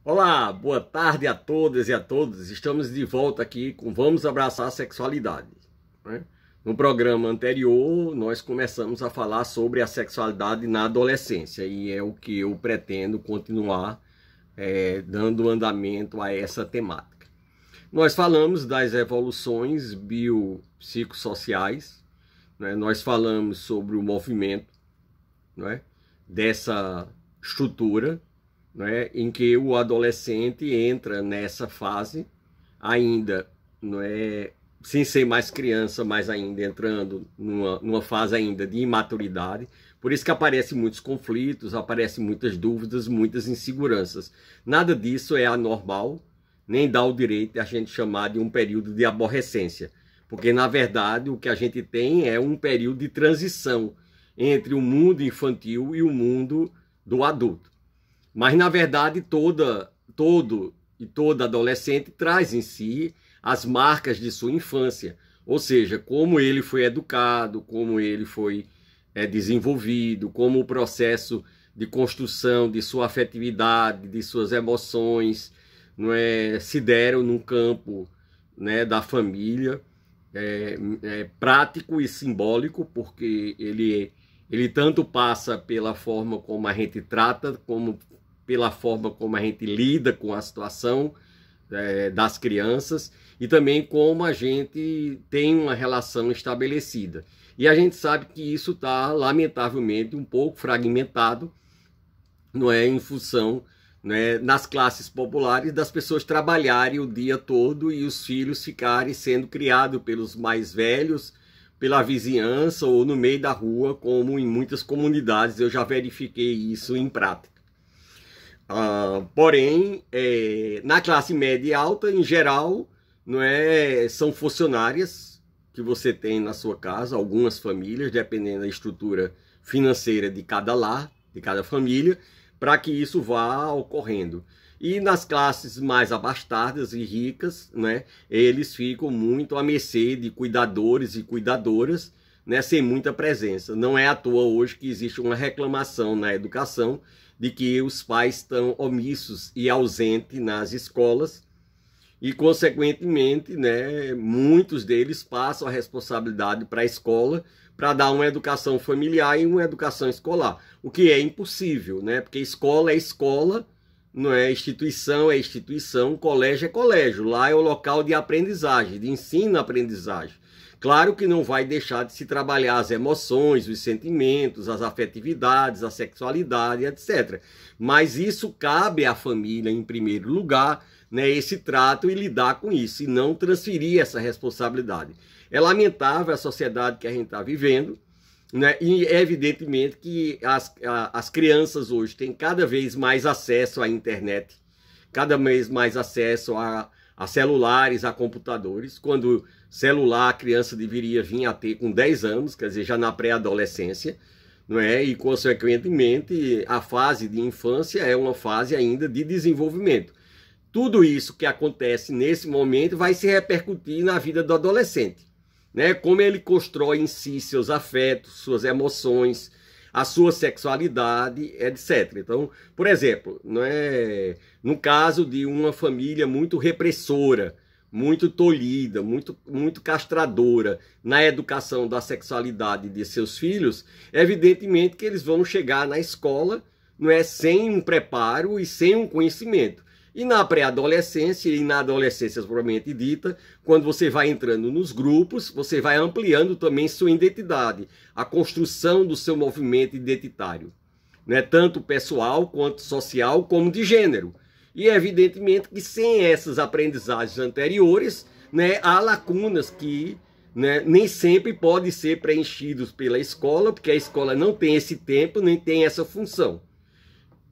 Olá, boa tarde a todas e a todos. Estamos de volta aqui com Vamos Abraçar a Sexualidade, né? No programa anterior, nós começamos a falar sobre a sexualidade na adolescência e é o que eu pretendo continuar dando andamento a essa temática. Nós falamos das evoluções biopsicossociais, né? Nós falamos sobre o movimento, né, dessa estrutura, né, em que o adolescente entra nessa fase ainda, não é, sem ser mais criança, mas ainda entrando numa fase ainda de imaturidade. Por isso que aparecem muitos conflitos, aparecem muitas dúvidas, muitas inseguranças. Nada disso é anormal, nem dá o direito de a gente chamar de um período de aborrecência, porque na verdade o que a gente tem é um período de transição entre o mundo infantil e o mundo do adulto. Mas, na verdade, todo adolescente traz em si as marcas de sua infância. Ou seja, como ele foi educado, como ele foi desenvolvido, como o processo de construção de sua afetividade, de suas emoções, não é, se deram no campo, né, da família, prático e simbólico, porque ele tanto passa pela forma como a gente trata, como pela forma como a gente lida com a situação das crianças e também como a gente tem uma relação estabelecida. E a gente sabe que isso está, lamentavelmente, um pouco fragmentado, não é, em função, né, nas classes populares, das pessoas trabalharem o dia todo e os filhos ficarem sendo criados pelos mais velhos, pela vizinhança ou no meio da rua, como em muitas comunidades eu já verifiquei isso em prática. Porém, na classe média e alta, em geral, não é, são funcionárias que você tem na sua casa, algumas famílias, dependendo da estrutura financeira de cada lar, de cada família, para que isso vá ocorrendo. E nas classes mais abastadas e ricas, né, eles ficam muito à mercê de cuidadores e cuidadoras, né, sem muita presença. Não é à toa hoje que existe uma reclamação na educação de que os pais estão omissos e ausentes nas escolas e, consequentemente, né, muitos deles passam a responsabilidade para a escola para dar uma educação familiar e uma educação escolar, o que é impossível, né, porque escola é escola, não é instituição, colégio é colégio, lá é o local de aprendizagem, de ensino-aprendizagem. Claro que não vai deixar de se trabalhar as emoções, os sentimentos, as afetividades, a sexualidade, etc. Mas isso cabe à família em primeiro lugar, né, esse trato e lidar com isso, e não transferir essa responsabilidade. É lamentável a sociedade que a gente está vivendo, né, e é evidentemente que as crianças hoje têm cada vez mais acesso à internet, cada vez mais acesso a celulares, a computadores, quando celular a criança deveria vir a ter com 10 anos, quer dizer, já na pré-adolescência, não é? E, consequentemente, a fase de infância é uma fase ainda de desenvolvimento. Tudo isso que acontece nesse momento vai se repercutir na vida do adolescente, né? Como ele constrói em si seus afetos, suas emoções, a sua sexualidade, etc. Então, por exemplo, não é, no caso de uma família muito repressora, muito tolhida, muito castradora na educação da sexualidade de seus filhos, evidentemente que eles vão chegar na escola, não é, sem um preparo e sem um conhecimento. E na pré-adolescência e na adolescência propriamente dita, quando você vai entrando nos grupos, você vai ampliando também sua identidade, a construção do seu movimento identitário, né? Tanto pessoal quanto social, como de gênero. E evidentemente que sem essas aprendizagens anteriores, né, há lacunas que, né, nem sempre podem ser preenchidos pela escola, porque a escola não tem esse tempo, nem tem essa função.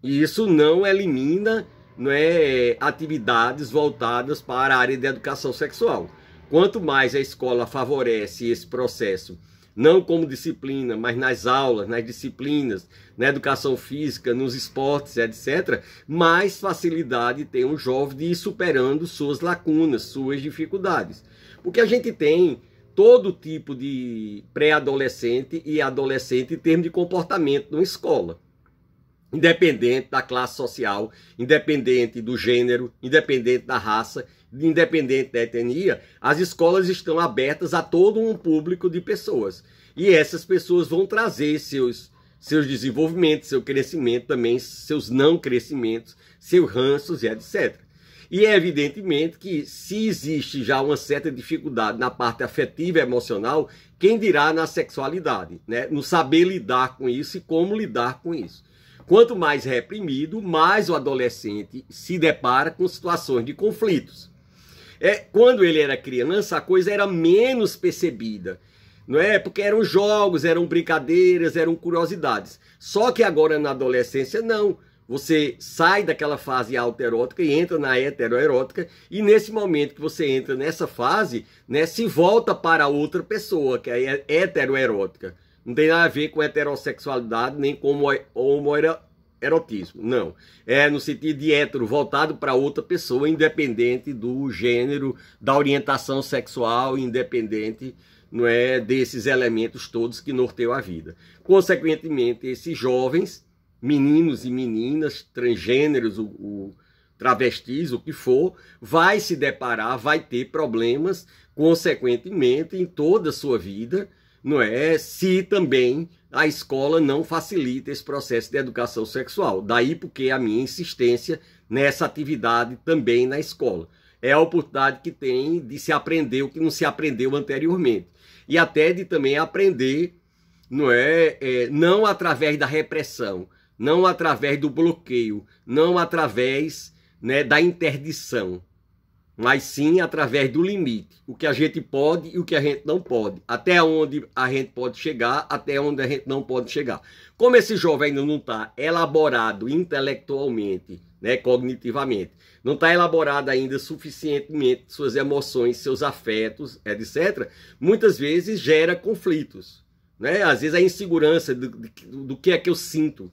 E isso não elimina, não é, atividades voltadas para a área de educação sexual. Quanto mais a escola favorece esse processo, não como disciplina, mas nas aulas, nas disciplinas, na educação física, nos esportes, etc., mais facilidade tem um jovem de ir superando suas lacunas, suas dificuldades. Porque a gente tem todo tipo de pré-adolescente e adolescente em termos de comportamento na escola. independente da classe social, independente do gênero, independente da raça, independente da etnia, as escolas estão abertas a todo um público de pessoas. E essas pessoas vão trazer seus desenvolvimentos, seu crescimento também, seus não crescimentos, seus ranços e etc. E é evidentemente que se existe já uma certa dificuldade na parte afetiva e emocional, quem dirá na sexualidade, né? No saber lidar com isso e como lidar com isso. Quanto mais reprimido, mais o adolescente se depara com situações de conflitos. Quando ele era criança, a coisa era menos percebida, não é? Porque eram jogos, eram brincadeiras, eram curiosidades. Só que agora na adolescência, não. Você sai daquela fase autoerótica e entra na heteroerótica, e nesse momento que você entra nessa fase, né, se volta para outra pessoa, que é heteroerótica. Não tem nada a ver com heterossexualidade, nem com homoerotismo, não. É no sentido de hétero, voltado para outra pessoa, independente do gênero, da orientação sexual, independente, não é, desses elementos todos que norteiam a vida. Consequentemente, esses jovens, meninos e meninas, transgêneros, travestis, o que for, vai se deparar, vai ter problemas, consequentemente, em toda a sua vida, não é? Se também a escola não facilita esse processo de educação sexual. Daí porque a minha insistência nessa atividade também na escola. É a oportunidade que tem de se aprender o que não se aprendeu anteriormente. E até de também aprender, não através da repressão, não através do bloqueio, não através, né, da interdição, mas sim através do limite, o que a gente pode e o que a gente não pode, até onde a gente pode chegar, até onde a gente não pode chegar. Como esse jovem ainda não está elaborado intelectualmente, né, cognitivamente, não está elaborado ainda suficientemente suas emoções, seus afetos, etc., muitas vezes gera conflitos, né? Às vezes a insegurança do que é que eu sinto.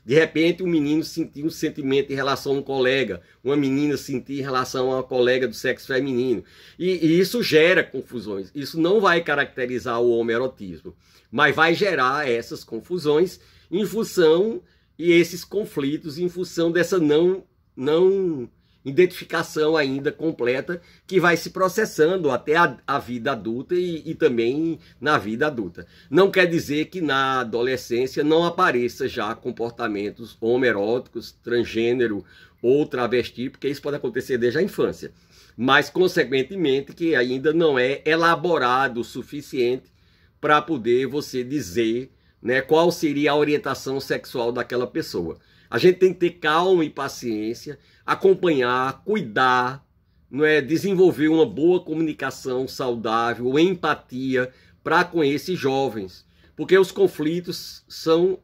De repente, um menino sentir um sentimento em relação a um colega, uma menina sentir em relação a uma colega do sexo feminino. E isso gera confusões. Isso não vai caracterizar o homoerotismo, mas vai gerar essas confusões em função, e esses conflitos em função dessa não identificação ainda completa, que vai se processando até a vida adulta e também na vida adulta. Não quer dizer que na adolescência não apareça já comportamentos homoeróticos, transgênero ou travesti, porque isso pode acontecer desde a infância. Mas, consequentemente, que ainda não é elaborado o suficiente para poder você dizer, né, qual seria a orientação sexual daquela pessoa. A gente tem que ter calma e paciência, acompanhar, cuidar, não é, desenvolver uma boa comunicação saudável, empatia para com esses jovens, porque os conflitos são,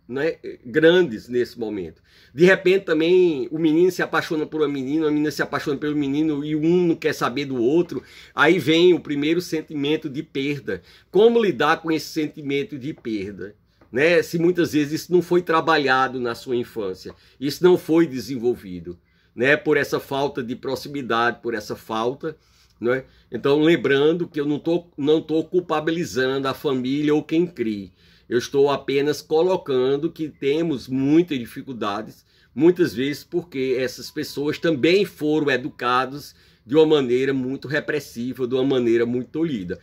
né, grandes nesse momento. De repente também o menino se apaixona por uma menina, a menina se apaixona pelo menino e um não quer saber do outro. Aí vem o primeiro sentimento de perda. Como lidar com esse sentimento de perda? Né? Se muitas vezes isso não foi trabalhado na sua infância, isso não foi desenvolvido, né? Por essa falta de proximidade, por essa falta, né? Então, lembrando que eu não tô culpabilizando a família ou quem crie, eu estou apenas colocando que temos muitas dificuldades, muitas vezes porque essas pessoas também foram educadas de uma maneira muito repressiva, de uma maneira muito tolhida.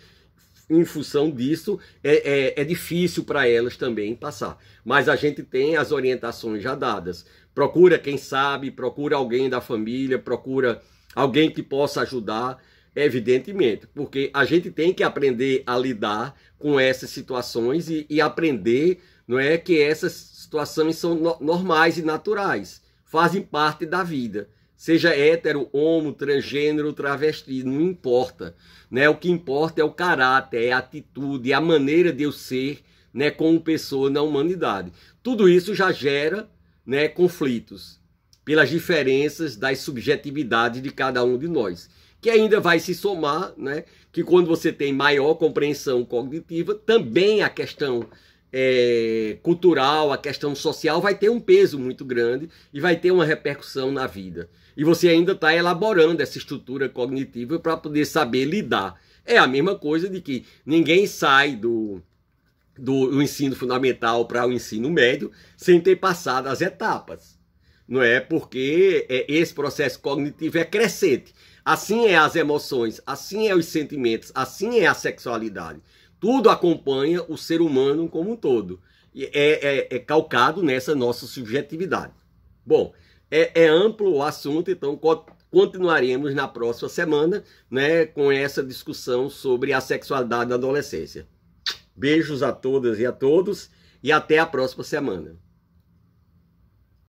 Em função disso, é difícil para elas também passar. Mas a gente tem as orientações já dadas. Procura quem sabe, procura alguém da família, procura alguém que possa ajudar, evidentemente. Porque a gente tem que aprender a lidar com essas situações e aprender, não é, que essas situações são normais e naturais, fazem parte da vida. Seja hétero, homo, transgênero, travesti, não importa, né? O que importa é o caráter, é a atitude, é a maneira de eu ser, né, como pessoa na humanidade. Tudo isso já gera, né, conflitos, pelas diferenças das subjetividades de cada um de nós, que ainda vai se somar, né, que quando você tem maior compreensão cognitiva, também a questão cultural, a questão social vai ter um peso muito grande e vai ter uma repercussão na vida. E você ainda está elaborando essa estrutura cognitiva para poder saber lidar. É a mesma coisa de que ninguém sai do ensino fundamental para o ensino médio sem ter passado as etapas. Não é? Porque esse processo cognitivo é crescente. Assim é as emoções, assim é os sentimentos, assim é a sexualidade. Tudo acompanha o ser humano como um todo. É calcado nessa nossa subjetividade. Bom, é amplo o assunto, então continuaremos na próxima semana, né, com essa discussão sobre a sexualidade na adolescência. Beijos a todas e a todos e até a próxima semana.